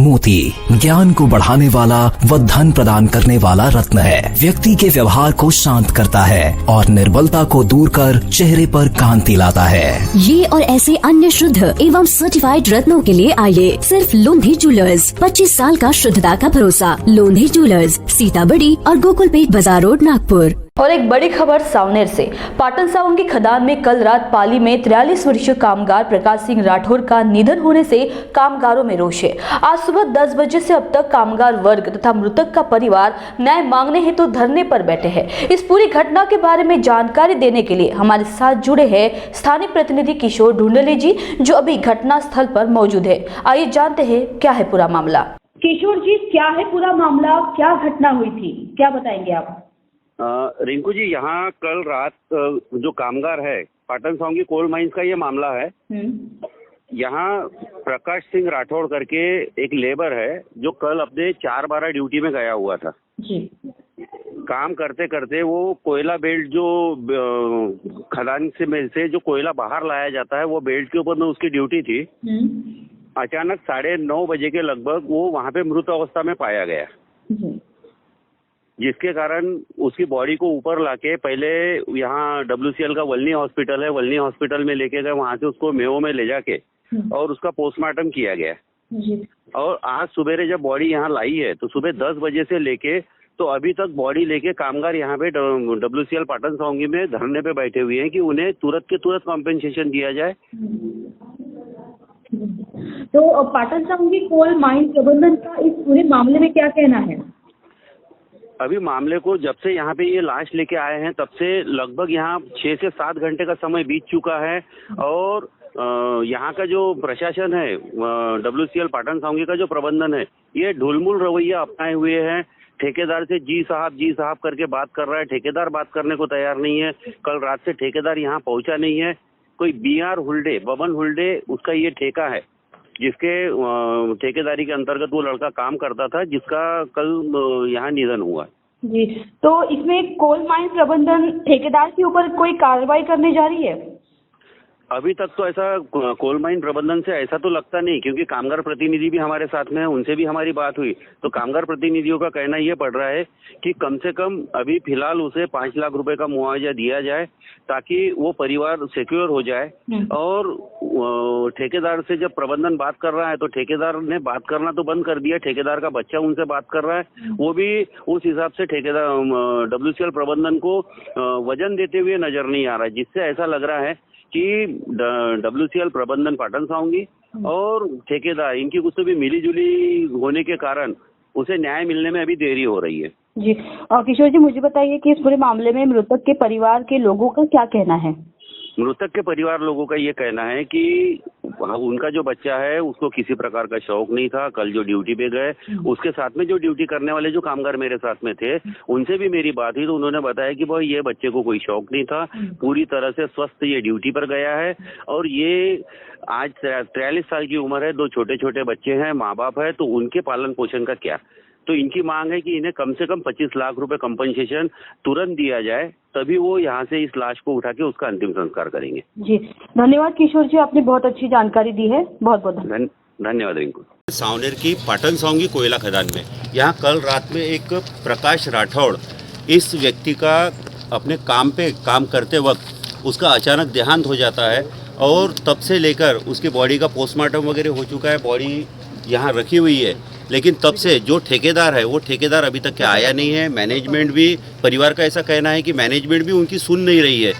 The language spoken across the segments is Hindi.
मोती ज्ञान को बढ़ाने वाला व धन प्रदान करने वाला रत्न है। व्यक्ति के व्यवहार को शांत करता है और निर्बलता को दूर कर चेहरे पर कांति लाता है। ये और ऐसे अन्य शुद्ध एवं सर्टिफाइड रत्नों के लिए आइए सिर्फ लोंधी ज्वेलर्स। 25 साल का शुद्धता का भरोसा। लोंधी ज्वेलर्स, सीताबड़ी और गोकुलपेट बाजार रोड, नागपुर। और एक बड़ी खबर सावनेर से। पाटन सावन की खदान में कल रात पाली में 43 वर्षीय कामगार प्रकाश सिंह राठौर का निधन होने से कामगारों में रोष है। आज सुबह 10 बजे से अब तक कामगार वर्ग तथा मृतक का परिवार न्याय मांगने हेतु धरने पर बैठे हैं। इस पूरी घटना के बारे में जानकारी देने के लिए हमारे साथ जुड़े हैं स्थानीय प्रतिनिधि किशोर ढूंढले जी, जो अभी घटना स्थल पर मौजूद है। आइए जानते हैं क्या है पूरा मामला। किशोर जी, क्या है पूरा मामला, क्या घटना हुई थी, क्या बताएंगे आप? रिंकू जी, यहाँ कल रात जो कामगार है, पाटन सावन की कोल माइंस का ये मामला है। यहाँ प्रकाश सिंह राठौड़ करके एक लेबर है जो कल अपने 4/12 ड्यूटी में गया हुआ था जी। काम करते करते वो कोयला बेल्ट जो खदान में से जो कोयला बाहर लाया जाता है, वो बेल्ट के ऊपर में उसकी ड्यूटी थी। अचानक 9:30 बजे के लगभग वो वहाँ पे मृत अवस्था में पाया गया, जिसके कारण उसकी बॉडी को ऊपर लाके पहले यहाँ WCL का वल्नी हॉस्पिटल है, वल्नी हॉस्पिटल में लेके गए। वहां से उसको मेयो में ले जाके और उसका पोस्टमार्टम किया गया जी। और आज सुबेरे जब बॉडी यहाँ लाई है तो सुबह 10 बजे से लेके तो अभी तक बॉडी लेके कामगार यहाँ पे WCL पाटन सावंगी में धरने पे बैठे हुए हैं कि उन्हें तुरंत के तुरंत कॉम्पेंसेशन दिया जाए। तो पाटन सावंगी कोल माइन प्रबंधन का इस पूरे मामले में क्या कहना है? अभी मामले को जब से यहाँ पे ये लाश लेके आए हैं तब से लगभग यहाँ 6 से 7 घंटे का समय बीत चुका है। और यहाँ का जो प्रशासन है, WCL पाटन सावंगी का जो प्रबंधन है, ये ढुलमुल रवैया अपनाए हुए हैं। ठेकेदार से जी साहब करके बात कर रहा है, ठेकेदार बात करने को तैयार नहीं है। कल रात से ठेकेदार यहाँ पहुंचा नहीं है। कोई BR हुल्डे, बबन हुल्डे, उसका ये ठेका है जिसके ठेकेदारी के अंतर्गत वो लड़का काम करता था, जिसका कल यहाँ निधन हुआ जी। तो इसमें कोल माइन प्रबंधन ठेकेदार के ऊपर कोई कार्रवाई करने जा रही है? अभी तक तो ऐसा कोल माइन प्रबंधन से ऐसा तो लगता नहीं, क्योंकि कामगार प्रतिनिधि भी हमारे साथ में है, उनसे भी हमारी बात हुई तो कामगार प्रतिनिधियों का कहना ये पड़ रहा है कि कम से कम अभी फिलहाल उसे 5 लाख रुपए का मुआवजा दिया जाए ताकि वो परिवार सिक्योर हो जाए। और ठेकेदार से जब प्रबंधन बात कर रहा है तो ठेकेदार ने बात करना तो बंद कर दिया। ठेकेदार का बच्चा उनसे बात कर रहा है, वो भी उस हिसाब से ठेकेदार WCL प्रबंधन को वजन देते हुए नजर नहीं आ रहा है, जिससे ऐसा लग रहा है कि WCL प्रबंधन पाटन सावंगी और ठेकेदार इनकी कुछ तो भी मिलीजुली होने के कारण उसे न्याय मिलने में अभी देरी हो रही है जी। किशोर जी, मुझे बताइए कि इस पूरे मामले में मृतक के परिवार के लोगों का क्या कहना है? मृतक के परिवार लोगों का ये कहना है कि उनका जो बच्चा है उसको किसी प्रकार का शौक नहीं था। कल जो ड्यूटी पे गए, उसके साथ में जो ड्यूटी करने वाले जो कामगार मेरे साथ में थे, उनसे भी मेरी बात हुई तो उन्होंने बताया कि भाई ये बच्चे को कोई शौक नहीं था, पूरी तरह से स्वस्थ ये ड्यूटी पर गया है। और ये आज 43 साल की उम्र है, 2 छोटे छोटे बच्चे हैं, माँ बाप है, तो उनके पालन पोषण का क्या। तो इनकी मांग है कि इन्हें कम से कम 25 लाख रुपए कंपनसेशन तुरंत दिया जाए, तभी वो यहाँ से इस लाश को उठा के उसका अंतिम संस्कार करेंगे जी। धन्यवाद किशोर जी, आपने बहुत अच्छी जानकारी दी है, बहुत बहुत धन्यवाद रिंकू। सावनेर की पाटन सावंगी कोयला खदान में यहाँ कल रात में एक प्रकाश राठौड़, इस व्यक्ति का अपने काम पे काम करते वक्त उसका अचानक देहांत हो जाता है और तब से लेकर उसकी बॉडी का पोस्टमार्टम वगैरह हो चुका है, बॉडी यहाँ रखी हुई है। लेकिन तब से जो ठेकेदार है वो ठेकेदार अभी तक आया नहीं है। मैनेजमेंट भी, परिवार का ऐसा कहना है कि मैनेजमेंट भी उनकी सुन नहीं रही है।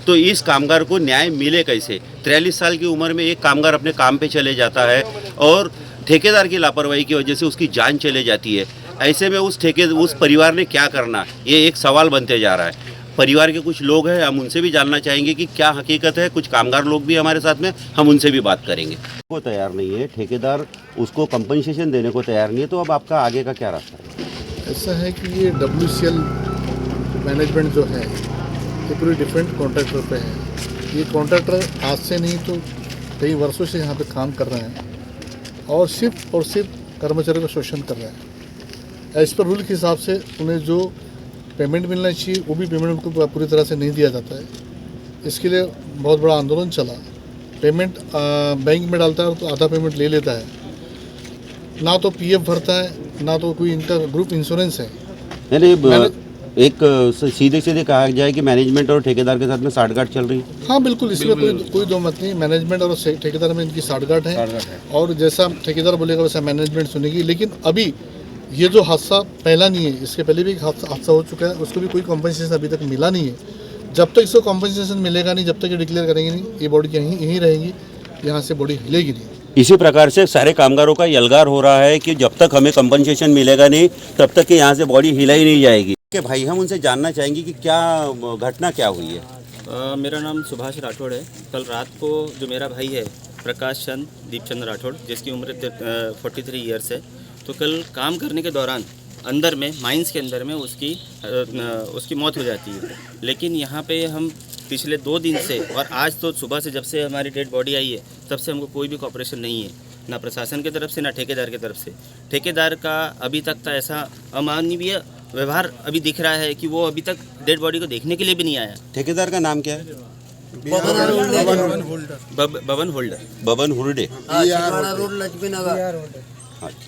तो इस कामगार को न्याय मिले कैसे? 43 साल की उम्र में एक कामगार अपने काम पे चले जाता है और ठेकेदार की लापरवाही की वजह से उसकी जान चले जाती है। ऐसे में उस परिवार ने क्या करना, ये एक सवाल बनते जा रहा है। परिवार के कुछ लोग हैं, हम उनसे भी जानना चाहेंगे कि क्या हकीकत है। कुछ कामगार लोग भी हमारे साथ में, हम उनसे भी बात करेंगे। वो तैयार नहीं है, ठेकेदार उसको कंपनसेशन देने को तैयार नहीं है, तो अब आपका आगे का क्या रास्ता है? ऐसा है कि ये WCL मैनेजमेंट जो है ये पूरी डिफरेंट कॉन्ट्रैक्टर पे है। ये कॉन्ट्रैक्टर आज से नहीं तो कई वर्षों से यहाँ पे काम कर रहे हैं और सिर्फ कर्मचारियों का शोषण कर रहे हैं। एज पर रूल के हिसाब से उन्हें जो पेमेंट मिलना चाहिए वो भी पेमेंट उनको पूरी तरह से नहीं दिया जाता है। इसके लिए बहुत बड़ा आंदोलन चला। पेमेंट बैंक में डालता है तो आधा पेमेंट ले लेता है। ना तो पीएफ भरता है, ना तो कोई इंटर ग्रुप इंश्योरेंस है। यानी एक सीधे सीधे कहा जाए कि मैनेजमेंट और ठेकेदार के साथ में साठगांठ चल रही है। हाँ बिल्कुल, इसमें कोई दो मत नहीं। मैनेजमेंट और ठेकेदार में इनकी साठगांठ है, और जैसा ठेकेदार बोलेगा वैसा मैनेजमेंट सुनेगी। लेकिन अभी ये जो हादसा पहला नहीं है, इसके पहले भी एक हादसा हो चुका है, उसको भी कोई कॉम्पनसेशन अभी तक मिला नहीं है। जब तक इसको कॉम्पनसेशन मिलेगा नहीं, जब तक ये डिक्लेयर करेंगे नहीं, ये बॉडी यहीं रहेगी, यहाँ से बॉडी हिलेगी नहीं। इसी प्रकार से सारे कामगारों का यलगार हो रहा है कि जब तक हमें कंपनसेशन मिलेगा नहीं तब तक कि यहाँ से बॉडी हिलाई नहीं जाएगी। कि भाई हम उनसे जानना चाहेंगे कि क्या घटना क्या हुई है। मेरा नाम सुभाष राठौड़ है। कल रात को जो मेरा भाई है प्रकाश चंद दीपचंद राठौड़, जिसकी उम्र 43 ईयर्स है, तो कल काम करने के दौरान अंदर में माइंस के अंदर में उसकी मौत हो जाती है। लेकिन यहाँ पे हम पिछले 2 दिन से और आज तो सुबह से जब से हमारी डेड बॉडी आई है तब से हमको कोई भी कॉपरेशन नहीं है, ना प्रशासन की तरफ से ना ठेकेदार की तरफ से। ठेकेदार का अभी तक का ऐसा अमानवीय व्यवहार अभी दिख रहा है कि वो अभी तक डेड बॉडी को देखने के लिए भी नहीं आया। ठेकेदार का नाम क्या है? बबन होल्डर। बबन हुरडे।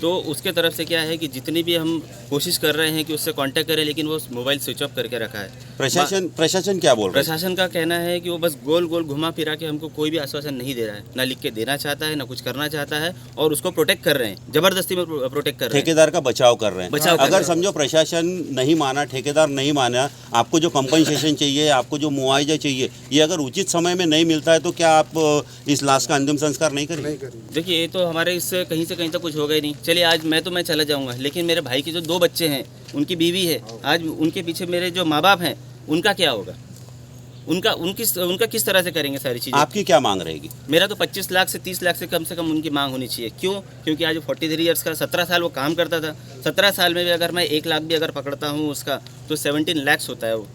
तो उसके तरफ से क्या है कि जितनी भी हम कोशिश कर रहे हैं कि उससे कांटेक्ट करें, लेकिन वो मोबाइल स्विच ऑफ करके रखा है। प्रशासन क्या बोल रहा है? प्रशासन का कहना है कि वो बस गोल गोल घुमा फिरा के हमको कोई भी आश्वासन नहीं दे रहा है, ना लिख के देना चाहता है, ना कुछ करना चाहता है, और उसको प्रोटेक्ट कर रहे हैं, जबरदस्ती में प्रोटेक्ट कर रहे हैं। ठेकेदार का बचाव कर रहे हैं। अगर समझो प्रशासन नहीं माना, ठेकेदार नहीं माना, आपको जो कंपनसेशन चाहिए, आपको जो मुआवजा चाहिए, ये अगर उचित समय में नहीं मिलता है तो क्या आप इस लाश का अंतिम संस्कार नहीं करेंगे? देखिए, ये तो हमारे इससे कहीं से कहीं तक कुछ होगा ही नहीं। चलिए, आज मैं चला जाऊंगा, लेकिन मेरे भाई के जो 2 बच्चे हैं, उनकी बीवी है, आज उनके पीछे मेरे जो माँ बाप हैं, उनका क्या होगा? उनका किस तरह से करेंगे सारी चीज़ें? आपकी क्या मांग रहेगी? मेरा तो 25 लाख से 30 लाख से कम उनकी मांग होनी चाहिए। क्यों? क्योंकि आज 43 ईयर्स का 17 साल वो काम करता था। 17 साल में भी अगर मैं 1 लाख भी अगर पकड़ता हूँ उसका, तो 17 लाख होता है वो।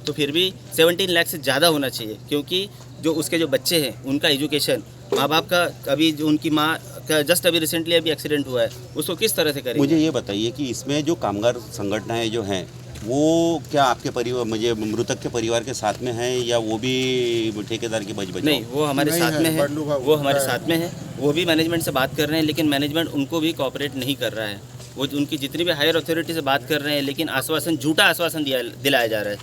तो फिर भी 17 लाख से ज़्यादा होना चाहिए, क्योंकि जो उसके जो बच्चे हैं उनका एजुकेशन, माँ बाप का, अभी जो उनकी माँ का जस्ट अभी रिसेंटली अभी एक्सीडेंट हुआ है, उसको किस तरह से करेंगे? मुझे ये बताइए कि इसमें जो कामगार संगठनाएं जो हैं वो क्या आपके परिवार, मुझे मृतक के परिवार के साथ में हैं, या वो भी ठेकेदार की बच? नहीं, वो हमारे साथ में है, वो हमारे साथ में है। वो भी मैनेजमेंट से बात कर रहे हैं, लेकिन मैनेजमेंट उनको भी कोऑपरेट नहीं कर रहा है। वो उनकी जितनी भी हायर अथॉरिटी से बात कर रहे हैं, लेकिन आश्वासन, झूठा आश्वासन दिलाया जा रहा है।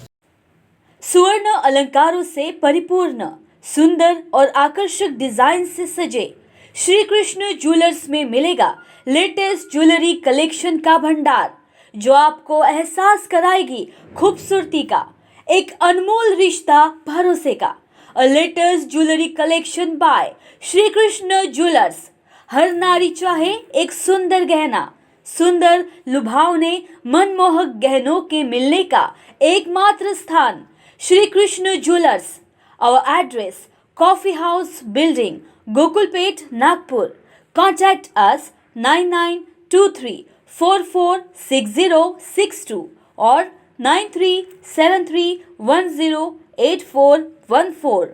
स्वर्ण अलंकारों से परिपूर्ण, सुंदर और आकर्षक डिजाइन से सजे श्री कृष्ण ज्वेलर्स में मिलेगा लेटेस्ट ज्वेलरी कलेक्शन का भंडार, जो आपको एहसास कराएगी खूबसूरती का एक अनमोल रिश्ता भरोसे का। Latest jewellery collection by Shri Krishna jewellers. हर नारी चाहे एक सुंदर गहना, सुंदर लुभावने मनमोहक गहनों के मिलने का एकमात्र स्थान Shri Krishna jewellers. Our address, Coffee House Building, Gokulpet, Nagpur. Contact us 9923446062 or 9373108414.